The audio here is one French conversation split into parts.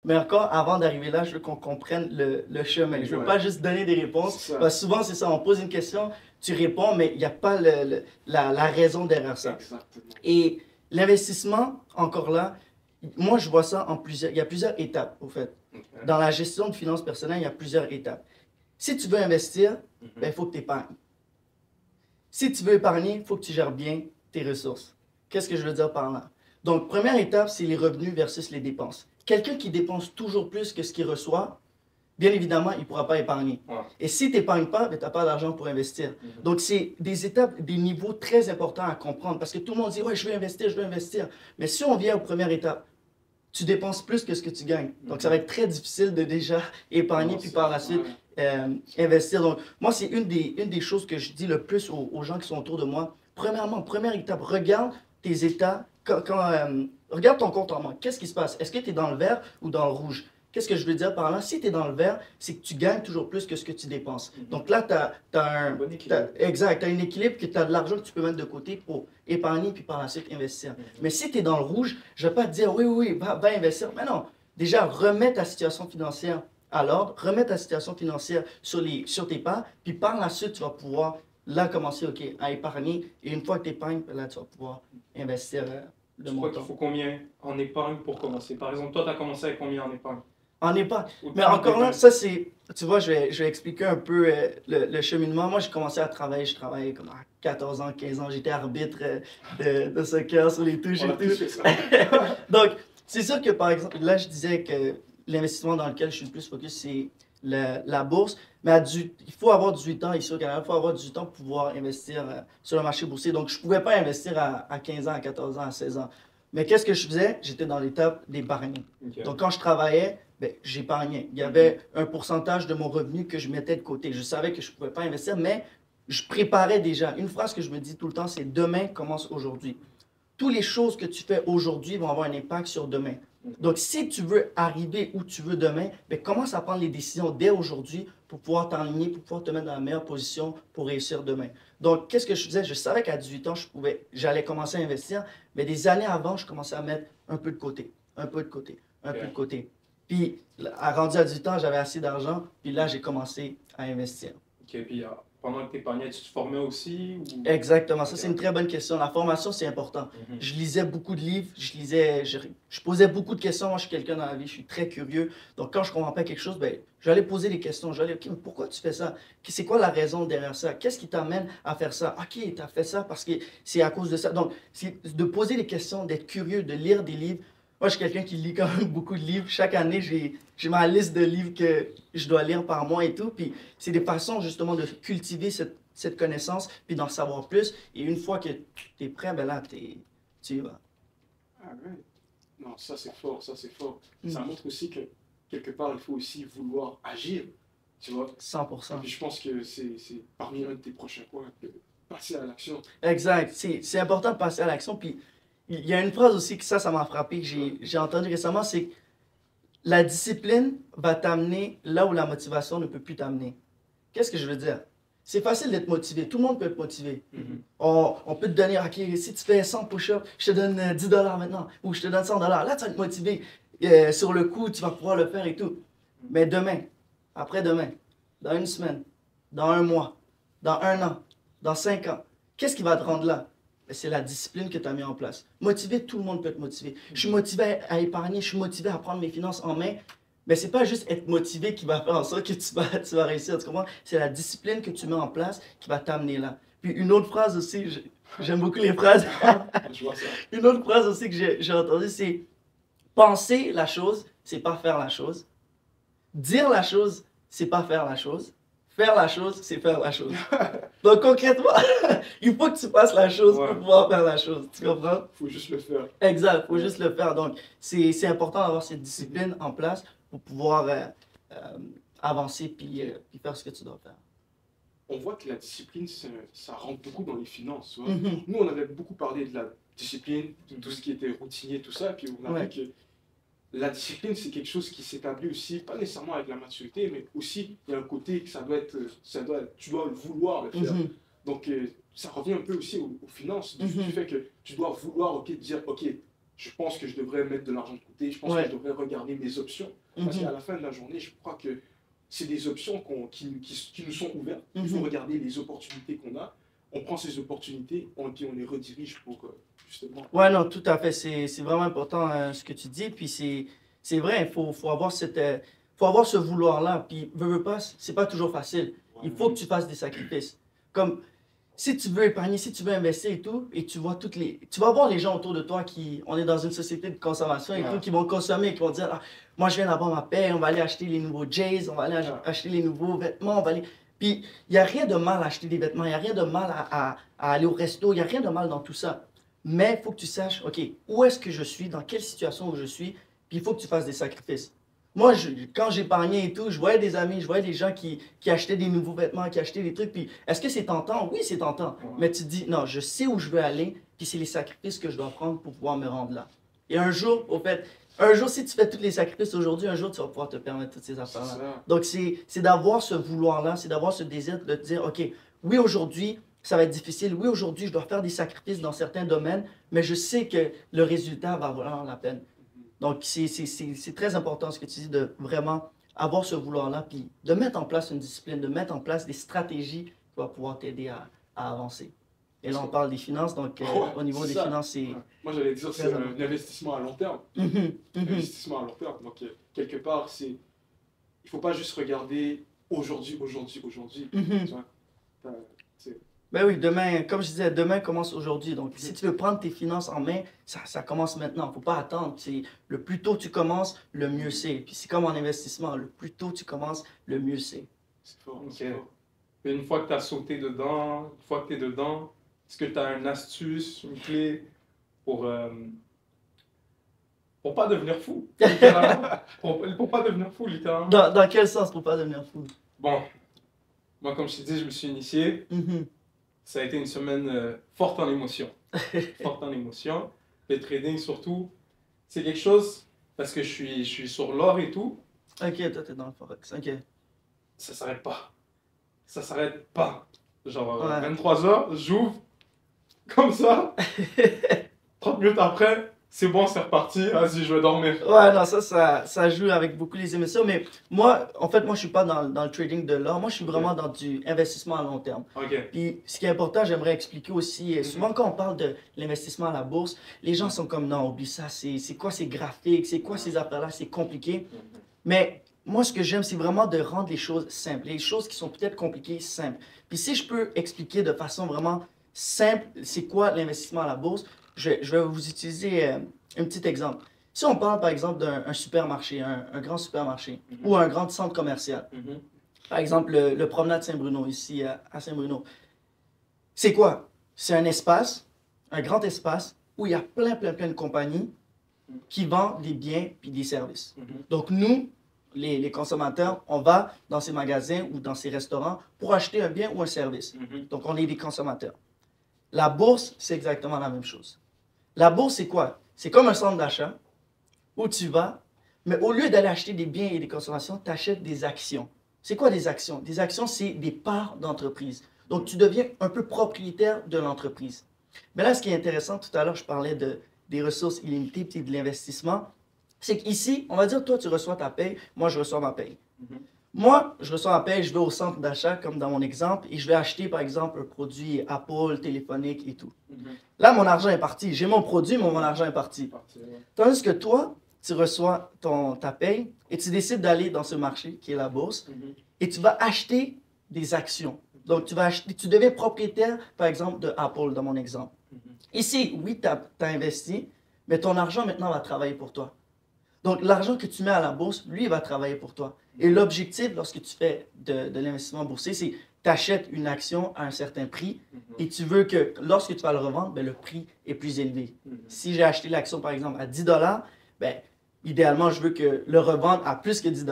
Mais encore, avant d'arriver là, je veux qu'on comprenne le chemin. Je veux pas juste donner des réponses. Parce que souvent, c'est ça, on pose une question, tu réponds, mais il n'y a pas la raison derrière ça. Exactement. Et l'investissement, encore là, moi, je vois ça en plusieurs... Il y a plusieurs étapes, au fait. Okay. Dans la gestion de finances personnelles, il y a plusieurs étapes. Si tu veux investir, il faut que tu épargnes. Si tu veux épargner, il faut que tu gères bien tes ressources. Qu'est-ce que je veux dire par là? Donc, première étape, c'est les revenus versus les dépenses. Quelqu'un qui dépense toujours plus que ce qu'il reçoit, bien évidemment, il ne pourra pas épargner. Ouais. Et si tu n'épargnes pas, ben, tu n'as pas d'argent pour investir. Donc, c'est des étapes, des niveaux très importants à comprendre. Parce que tout le monde dit, ouais, je veux investir, je veux investir. Mais si on vient aux premières étapes, tu dépenses plus que ce que tu gagnes. Donc, ça va être très difficile de déjà épargner, puis par la suite investir. Donc, moi, c'est une des choses que je dis le plus aux gens qui sont autour de moi. Premièrement, première étape, regarde tes états. Regarde ton compte en banque. Qu'est-ce qui se passe? Est-ce que tu es dans le vert ou dans le rouge? Qu'est-ce que je veux dire par là? Si tu es dans le vert, c'est que tu gagnes toujours plus que ce que tu dépenses. Donc là, tu as un bon équilibre. Exact, tu as un équilibre, que tu as de l'argent que tu peux mettre de côté pour épargner puis par la suite investir. Mais si tu es dans le rouge, je ne vais pas te dire oui, va investir. Mais non, déjà, remets ta situation financière à l'ordre, remets ta situation financière sur tes pas, puis par la suite, tu vas pouvoir là commencer à épargner. Et une fois que tu épargnes, là, tu vas pouvoir investir le Tu crois montant. qu'il faut combien en épargne pour commencer? Par exemple, toi, tu as commencé avec combien en épargne? En épargne. Ou Mais tu encore là, épargnes? ça c'est... Tu vois, je vais expliquer un peu le cheminement. Moi, j'ai commencé à travailler, je travaillais comme à 14 ans, 15 ans. J'étais arbitre de soccer sur les touches On a et tous fait tout. ça. Donc, c'est sûr que par exemple, là, je disais que l'investissement dans lequel je suis le plus focus, c'est la bourse. Mais il faut avoir 18 ans ici au Canada, il faut avoir 18 ans pour pouvoir investir sur le marché boursier. Donc, je ne pouvais pas investir à 15 ans, à 14 ans, à 16 ans. Mais qu'est-ce que je faisais? J'étais dans l'étape d'épargner. Ok. Donc, quand je travaillais, ben, j'épargnais. Il y avait un pourcentage de mon revenu que je mettais de côté. Je savais que je ne pouvais pas investir, mais je préparais déjà. Une phrase que je me dis tout le temps, c'est « demain commence aujourd'hui ». Toutes les choses que tu fais aujourd'hui vont avoir un impact sur demain. Donc, si tu veux arriver où tu veux demain, ben, commence à prendre les décisions dès aujourd'hui pour pouvoir t'enligner, pour pouvoir te mettre dans la meilleure position pour réussir demain. Donc, qu'est-ce que je faisais? Je savais qu'à 18 ans, j'allais commencer à investir, mais des années avant, je commençais à mettre un peu de côté, un peu de côté, un peu de côté. Puis, rendu à 18 ans, j'avais assez d'argent, puis là, j'ai commencé à investir. Ok, puis pendant que tu épargnais, tu te formais aussi? Ou... Exactement, ça Ok. c'est une très bonne question. La formation, c'est important. Je lisais beaucoup de livres, je posais beaucoup de questions. Moi, je suis quelqu'un dans la vie, je suis très curieux. Donc, quand je ne comprends pas quelque chose, ben, j'allais poser des questions. J'allais, OK, mais pourquoi tu fais ça? C'est quoi la raison derrière ça? Qu'est-ce qui t'amène à faire ça? OK, tu as fait ça parce que c'est à cause de ça. Donc, c'est de poser des questions, d'être curieux, de lire des livres. Moi, je suis quelqu'un qui lit quand même beaucoup de livres. Chaque année, j'ai ma liste de livres que je dois lire par mois et tout. Puis, c'est des façons justement de cultiver cette connaissance, puis d'en savoir plus. Et une fois que tu es prêt, ben là, tu y vas. Ah ouais. Non, ça c'est fort, ça c'est fort. Ça montre aussi que quelque part, il faut aussi vouloir agir, tu vois. 100%. Et puis je pense que c'est parmi un de tes prochains points, de passer à l'action. Exact. C'est important de passer à l'action. Puis il y a une phrase aussi que ça m'a frappé, que j'ai entendu récemment, c'est que la discipline va t'amener là où la motivation ne peut plus t'amener. Qu'est-ce que je veux dire? C'est facile d'être motivé. Tout le monde peut être motivé. On peut te donner, OK, si tu fais 100 push-ups, je te donne 10 $ maintenant, ou je te donne 100 $. Là, tu vas être motivé. Sur le coup, tu vas pouvoir le faire et tout. Mais demain, après-demain, dans une semaine, dans un mois, dans un an, dans 5 ans, qu'est-ce qui va te rendre là? C'est la discipline que tu as mis en place. Motivé, tout le monde peut être motivé. Je suis motivé à épargner, je suis motivé à prendre mes finances en main. Mais c'est pas juste être motivé qui va faire en sorte que tu vas réussir, tu comprends? C'est la discipline que tu mets en place qui va t'amener là. Puis une autre phrase aussi, j'aime beaucoup les phrases. Je vois ça. Une autre phrase aussi que j'ai entendue, c'est penser la chose, c'est pas faire la chose. Dire la chose, c'est pas faire la chose. Faire la chose, c'est faire la chose. Donc concrètement, il faut que tu fasses la chose pour pouvoir faire la chose. Tu comprends? Il faut juste le faire. Exact, il faut juste le faire. Donc c'est important d'avoir cette discipline en place pour pouvoir avancer puis faire ce que tu dois faire. On voit que la discipline, ça rentre beaucoup dans les finances. Tu vois. Nous, on avait beaucoup parlé de la discipline, de tout ce qui était routinier, tout ça, puis on a vu que la discipline, c'est quelque chose qui s'établit aussi, pas nécessairement avec la maturité, mais aussi, il y a un côté que tu dois le vouloir le faire. Donc, ça revient un peu aussi aux finances, du fait que tu dois vouloir dire, OK, je pense que je devrais mettre de l'argent de côté, je pense que je devrais regarder mes options. Parce qu'à la fin de la journée, je crois que c'est des options qui nous sont ouvertes. Il faut regarder les opportunités qu'on a. On prend ces opportunités, puis on les redirige pour justement... Ouais, non, tout à fait. C'est vraiment important ce que tu dis. Puis c'est vrai, faut avoir faut avoir ce vouloir-là. Puis, veux pas, c'est pas toujours facile. Il faut que tu fasses des sacrifices. Comme, si tu veux épargner, si tu veux investir et tout, et tu vois tu vas voir les gens autour de toi on est dans une société de consommation et tout, qui vont consommer, qui vont dire, ah, moi je viens d'avoir ma paie, on va aller acheter les nouveaux Jays, on va aller acheter les nouveaux vêtements, on va aller... Puis, il n'y a rien de mal à acheter des vêtements, il n'y a rien de mal à aller au resto, il n'y a rien de mal dans tout ça. Mais il faut que tu saches, OK, où est-ce que je suis, dans quelle situation où je suis, puis il faut que tu fasses des sacrifices. Moi, quand j'épargnais et tout, je voyais des amis, je voyais des gens qui achetaient des nouveaux vêtements, qui achetaient des trucs. Puis, est-ce que c'est tentant? Oui, c'est tentant. Mais tu te dis, non, je sais où je veux aller, puis c'est les sacrifices que je dois prendre pour pouvoir me rendre là. Et un jour, au fait, si tu fais tous les sacrifices aujourd'hui, un jour, tu vas pouvoir te permettre toutes ces affaires-là. Donc, c'est d'avoir ce vouloir-là, c'est d'avoir ce désir de te dire, OK, oui, aujourd'hui, ça va être difficile. Oui, aujourd'hui, je dois faire des sacrifices dans certains domaines, mais je sais que le résultat va valoir la peine. Donc, c'est très important ce que tu dis, de vraiment avoir ce vouloir-là, puis de mettre en place une discipline, de mettre en place des stratégies qui vont pouvoir t'aider à avancer. Et là, on parle des finances, donc au niveau des finances, c'est... Moi, j'allais dire, c'est un investissement à long terme. Investissement à long terme. Donc, quelque part, il ne faut pas juste regarder aujourd'hui. Ben oui, demain, comme je disais, demain commence aujourd'hui. Donc, si tu veux prendre tes finances en main, ça commence maintenant. Il ne faut pas attendre. Le plus tôt tu commences, le mieux c'est. Puis c'est comme en investissement, le plus tôt tu commences, le mieux c'est. C'est fort. Okay. Et une fois que tu as sauté dedans, une fois que tu es dedans, est-ce que tu as une astuce, une clé pour pas devenir fou? Pour pas devenir fou, littéralement. Dans quel sens pour pas devenir fou? Bon, moi, comme je t'ai dit, je me suis initié. Ça a été une semaine forte en émotions. Forte en émotions. Le trading, surtout, c'est quelque chose, parce que je suis sur l'or et tout. Ok, toi, t'es dans le forex. Ok. Ça s'arrête pas. Ça s'arrête pas. Genre, 23 heures, j'ouvre, comme ça. 30 minutes après, c'est bon, c'est reparti. Vas-y, je vais dormir. Ouais, non, ça joue avec beaucoup les émotions. Mais moi, en fait, moi, je suis pas dans le trading de l'or. Moi, je suis vraiment dans du investissement à long terme. Puis, ce qui est important, j'aimerais expliquer aussi, souvent quand on parle de l'investissement à la bourse, les gens sont comme, non, oublie ça, c'est quoi ces graphiques, c'est quoi ces affaires-là, c'est compliqué. Mais moi, ce que j'aime, c'est vraiment de rendre les choses simples. Les choses qui sont peut-être compliquées, simples. Puis, si je peux expliquer de façon vraiment simple, c'est quoi l'investissement à la bourse, je vais vous utiliser un petit exemple. Si on parle par exemple d'un supermarché, un grand supermarché, ou un grand centre commercial, par exemple le Promenade Saint-Bruno, ici à Saint-Bruno, c'est quoi? C'est un espace, un grand espace, où il y a plein de compagnies qui vendent des biens puis des services. Donc nous, les consommateurs, on va dans ces magasins ou dans ces restaurants pour acheter un bien ou un service. Donc on est des consommateurs. La bourse, c'est exactement la même chose. La bourse, c'est quoi? C'est comme un centre d'achat où tu vas, mais au lieu d'aller acheter des biens et des consommations, tu achètes des actions. C'est quoi des actions? Des actions, c'est des parts d'entreprise. Donc, tu deviens un peu propriétaire de l'entreprise. Mais là, ce qui est intéressant, tout à l'heure, je parlais des ressources illimitées et de l'investissement. C'est qu'ici, on va dire, toi, tu reçois ta paye, moi, je reçois ma paye. Moi, je reçois ma paye, je vais au centre d'achat, comme dans mon exemple, et je vais acheter, par exemple, un produit Apple, téléphonique et tout. Là, mon argent est parti. J'ai mon produit, mais mon argent est parti. Tandis que toi, tu reçois ta paye et tu décides d'aller dans ce marché qui est la bourse et tu vas acheter des actions. Donc, tu deviens propriétaire, par exemple, de Apple, dans mon exemple. Ici, oui, tu as investi, mais ton argent, maintenant, va travailler pour toi. Donc, l'argent que tu mets à la bourse, lui, il va travailler pour toi. Et l'objectif, lorsque tu fais de l'investissement boursier, c'est tu achètes une action à un certain prix et tu veux que lorsque tu vas le revendre, ben, le prix est plus élevé. Si j'ai acheté l'action, par exemple, à 10 $, ben, idéalement, je veux que le revendre à plus que 10 $,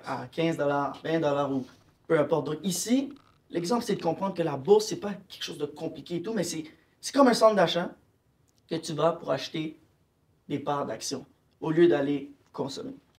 à 15 $, 20 $ ou peu importe. Donc ici, l'exemple, c'est de comprendre que la bourse, c'est pas quelque chose de compliqué et tout, mais c'est comme un centre d'achat que tu vas pour acheter des parts d'actions au lieu d'aller consommer.